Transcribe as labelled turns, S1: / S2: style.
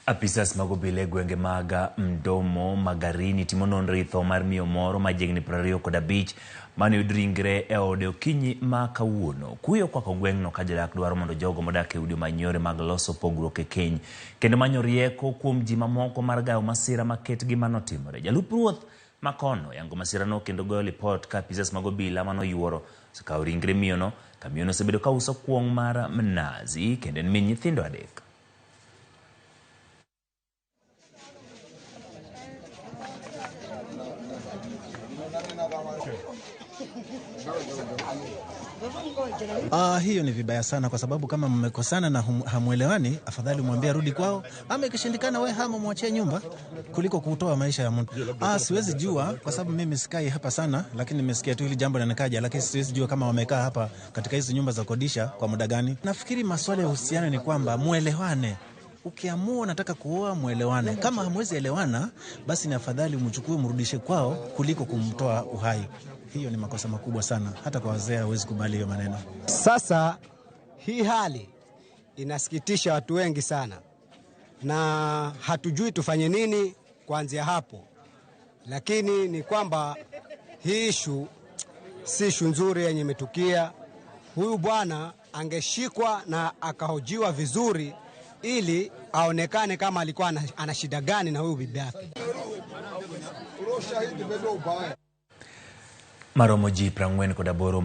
S1: Apisas magobile gwenge maga Mdomo Magarini timo nonro itho mar miyo moro majegni 25 mane oyud ringre e ode okinyi ma kawuono. Kuyo kwako gweng'no ka jodak dwaro mondo jogo modak e udi manyore mag loso pogruok e keny kendo manyo rieko kuom ji mamoko mar gayo masira maket gima notimore. Jalup ruoth Makono yango masirano kendo goyo lipot ka apisas magobila manoyuoro sekawo ringre miyono ka miyono osebedo ka uso kuong' mar mnazi kendo en min nyithindo 3.
S2: Hiyo ni vibaya sana kwa sababu kama mmekosana na hamuelewani, afadhali mwambie rudi kwao, ama ikishindikana we hama mwachie nyumba kuliko kutoa maisha ya mtu. Siwezi jua kwa sababu mimi sikai hapa sana, lakini nimesikia tu hili jambo linakaja, lakini siwezi jua kama wamekaa hapa katika hizo nyumba za kodisha kwa muda gani. Nafikiri maswala ya uhusiano ni kwamba muelewane. Ukiamua unataka kuoa muelewane. Kama hamwezi elewana, basi ni afadhali umchukue mrudishe kwao kuliko kumtoa uhai. Hiyo ni makosa makubwa sana. Hata kwa wazee hawezi kubali hiyo maneno.
S3: Sasa hii hali inasikitisha watu wengi sana, na hatujui tufanye nini kuanzia hapo. Lakini ni kwamba hii si issue nzuri yenye imetukia. Huyu bwana angeshikwa na akahojiwa vizuri ili aonekane kama alikuwa ana shida gani na huyu bibi yake.
S1: Maromo ji 48 kod 8